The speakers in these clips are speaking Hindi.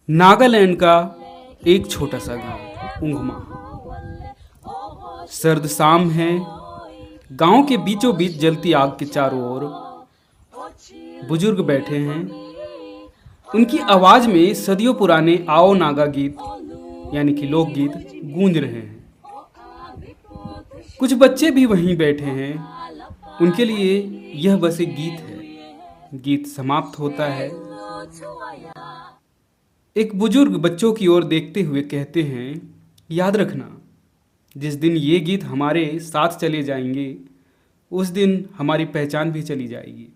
नागालैंड का एक छोटा सा गांव उंगमा। सर्द शाम है। गांव के बीचों बीच जलती आग के चारों ओर बुजुर्ग बैठे हैं। उनकी आवाज में सदियों पुराने आओ नागा गीत यानी कि लोकगीत गूंज रहे हैं। कुछ बच्चे भी वहीं बैठे हैं। उनके लिए यह बस एक गीत है। गीत समाप्त होता है। एक बुजुर्ग बच्चों की ओर देखते हुए कहते हैं, याद रखना, जिस दिन ये गीत हमारे साथ चले जाएंगे उस दिन हमारी पहचान भी चली जाएगी।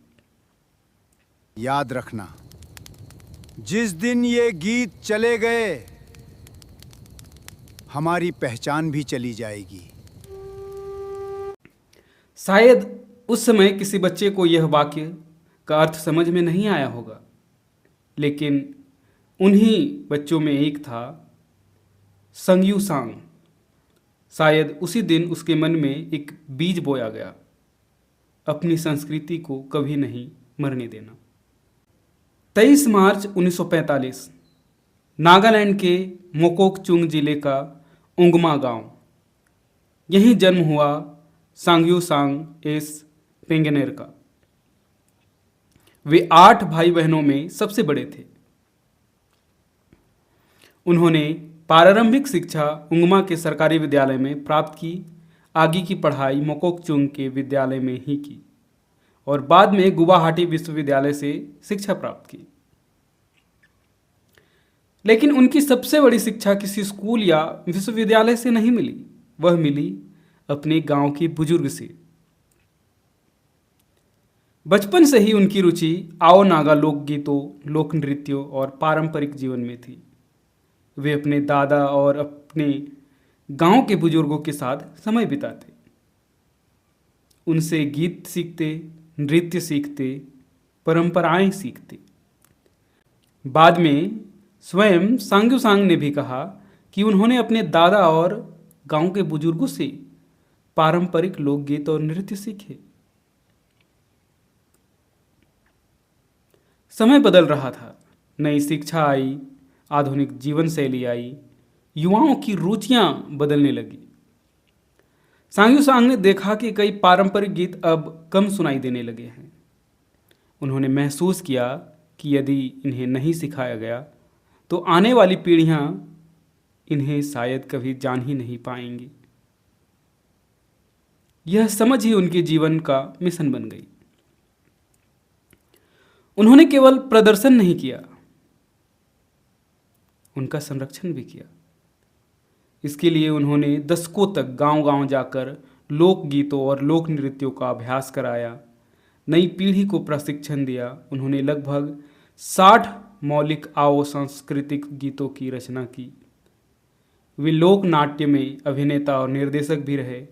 याद रखना, जिस दिन ये गीत चले गए हमारी पहचान भी चली जाएगी। शायद उस समय किसी बच्चे को यह वाक्य का अर्थ समझ में नहीं आया होगा, लेकिन उन्हीं बच्चों में एक था संग्यू सांग। शायद उसी दिन उसके मन में एक बीज बोया गया, अपनी संस्कृति को कभी नहीं मरने देना। 23 मार्च 1945 नागालैंड के मोकोकचुंग जिले का उंगमा गांव, यहीं जन्म हुआ सांग्यू सांग एस पेंगनेर का। वे 8 भाई बहनों में सबसे बड़े थे। उन्होंने प्रारंभिक शिक्षा उंगमा के सरकारी विद्यालय में प्राप्त की। आगे की पढ़ाई मोकोकचुंग के विद्यालय में ही की और बाद में गुवाहाटी विश्वविद्यालय से शिक्षा प्राप्त की। लेकिन उनकी सबसे बड़ी शिक्षा किसी स्कूल या विश्वविद्यालय से नहीं मिली, वह मिली अपने गांव के बुजुर्ग से। बचपन से ही उनकी रुचि आओ नागा लोकगीतों, लोक नृत्यों और पारंपरिक जीवन में थी। वे अपने दादा और अपने गांव के बुजुर्गों के साथ समय बिताते, उनसे गीत सीखते, नृत्य सीखते, परंपराएं सीखते। बाद में स्वयं सांग्यू सांग ने भी कहा कि उन्होंने अपने दादा और गांव के बुजुर्गों से पारंपरिक लोकगीत और नृत्य सीखे। समय बदल रहा था, नई शिक्षा आई, आधुनिक जीवन शैली आई, युवाओं की रुचियां बदलने लगी। सांग्यू सांग ने देखा कि कई पारंपरिक गीत अब कम सुनाई देने लगे हैं। उन्होंने महसूस किया कि यदि इन्हें नहीं सिखाया गया तो आने वाली पीढ़ियां इन्हें शायद कभी जान ही नहीं पाएंगी। यह समझ ही उनके जीवन का मिशन बन गई। उन्होंने केवल प्रदर्शन नहीं किया, उनका संरक्षण भी किया। इसके लिए उन्होंने दशकों तक गांव-गांव जाकर लोक गीतों और लोक नृत्यों का अभ्यास कराया, नई पीढ़ी को प्रशिक्षण दिया। उन्होंने लगभग 60 मौलिक आओ सांस्कृतिक गीतों की रचना की। वे लोक नाट्य में अभिनेता और निर्देशक भी रहे।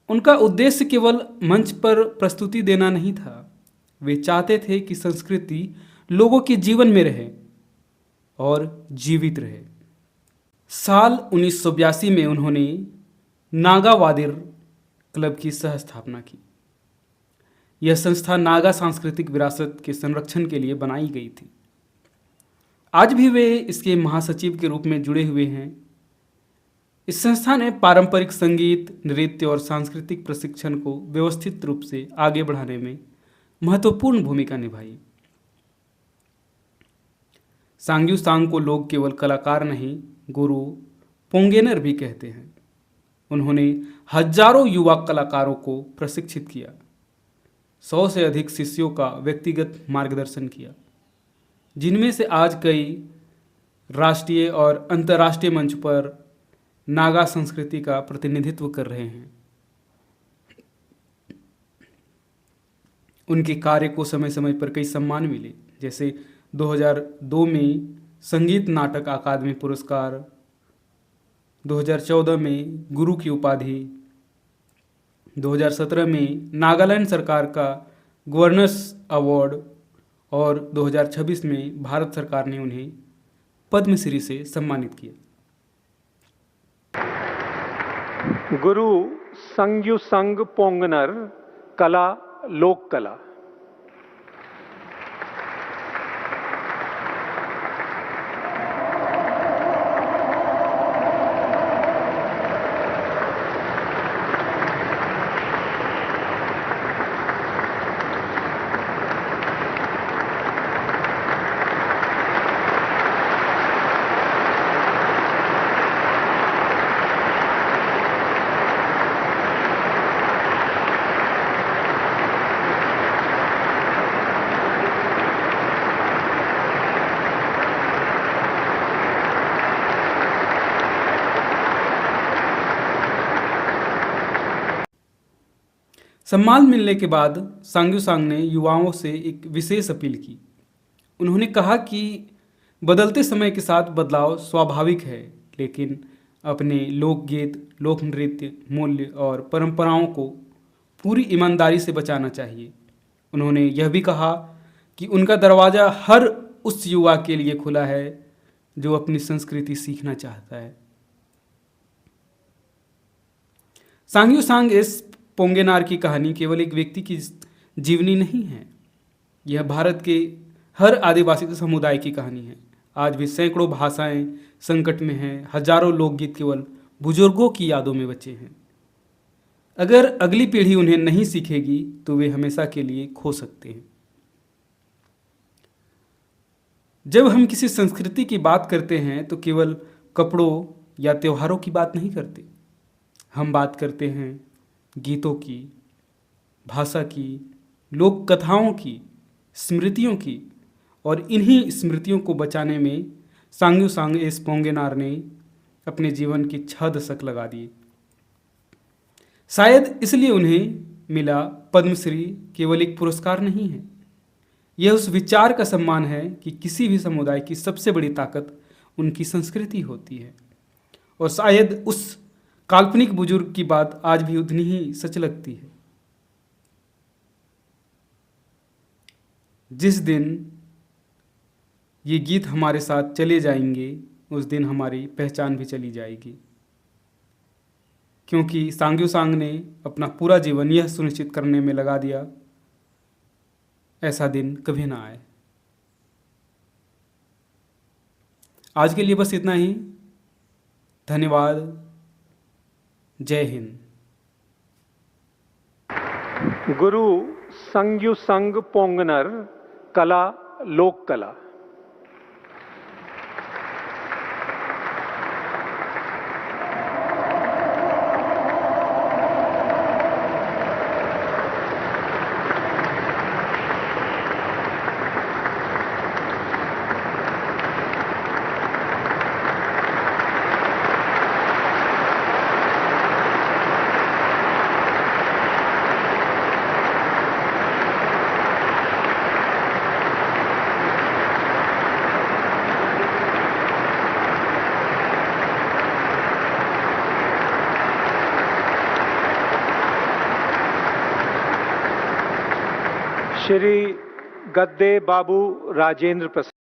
उनका उद्देश्य केवल मंच पर प्रस्तुति देना नहीं था, वे चाहते थे कि संस्कृति लोगों के जीवन में रहे और जीवित रहे। साल 1982 में उन्होंने नागा वादिर क्लब की सह स्थापना की। यह संस्था नागा सांस्कृतिक विरासत के संरक्षण के लिए बनाई गई थी। आज भी वे इसके महासचिव के रूप में जुड़े हुए हैं। इस संस्था ने पारंपरिक संगीत, नृत्य और सांस्कृतिक प्रशिक्षण को व्यवस्थित रूप से आगे बढ़ाने में महत्वपूर्ण भूमिका निभाई। सांग्यू सांग को लोग केवल कलाकार नहीं, गुरु पोंगेनर भी कहते हैं। उन्होंने हजारों युवा कलाकारों को प्रशिक्षित किया, 100 से अधिक शिष्यों का व्यक्तिगत मार्गदर्शन किया, जिनमें से आज कई राष्ट्रीय और अंतर्राष्ट्रीय मंच पर नागा संस्कृति का प्रतिनिधित्व कर रहे हैं। उनके कार्य को समय समय पर कई सम्मान मिले, जैसे 2002 में संगीत नाटक अकादमी पुरस्कार, 2014 में गुरु की उपाधि, 2017 में नागालैंड सरकार का गवर्नर्स अवार्ड और 2026 में भारत सरकार ने उन्हें पद्मश्री से सम्मानित किया। गुरु संग्यू संग पोंगनर कला लोक कला। सम्मान मिलने के बाद सांग्यू सांग ने युवाओं से एक विशेष अपील की। उन्होंने कहा कि बदलते समय के साथ बदलाव स्वाभाविक है, लेकिन अपने लोकगीत, लोक नृत्य, मूल्य और परंपराओं को पूरी ईमानदारी से बचाना चाहिए। उन्होंने यह भी कहा कि उनका दरवाज़ा हर उस युवा के लिए खुला है जो अपनी संस्कृति सीखना चाहता है। सांग्यू सांग एस पोंगेनार की कहानी केवल एक व्यक्ति की जीवनी नहीं है, यह भारत के हर आदिवासी समुदाय की कहानी है। आज भी सैकड़ों भाषाएं संकट में हैं, हजारों लोकगीत केवल बुजुर्गों की यादों में बचे हैं। अगर अगली पीढ़ी उन्हें नहीं सीखेगी तो वे हमेशा के लिए खो सकते हैं। जब हम किसी संस्कृति की बात करते हैं तो केवल कपड़ों या त्योहारों की बात नहीं करते, हम बात करते हैं गीतों की, भाषा की, लोक कथाओं की, स्मृतियों की। और इन्हीं स्मृतियों को बचाने में सांग्यू सांग एस पोंगेनार ने अपने जीवन के 6 दशक लगा दिए। शायद इसलिए उन्हें मिला पद्मश्री केवल एक पुरस्कार नहीं है, यह उस विचार का सम्मान है कि किसी भी समुदाय की सबसे बड़ी ताकत उनकी संस्कृति होती है। और शायद उस काल्पनिक बुजुर्ग की बात आज भी उतनी ही सच लगती है। जिस दिन ये गीत हमारे साथ चले जाएंगे उस दिन हमारी पहचान भी चली जाएगी, क्योंकि सांग्यू सांग ने अपना पूरा जीवन यह सुनिश्चित करने में लगा दिया ऐसा दिन कभी ना आए। आज के लिए बस इतना ही। धन्यवाद। जय हिंद। गुरु संग्यू संग पोंगनर, कला लोक कला। श्री गद्दे बाबू राजेंद्र प्रसाद।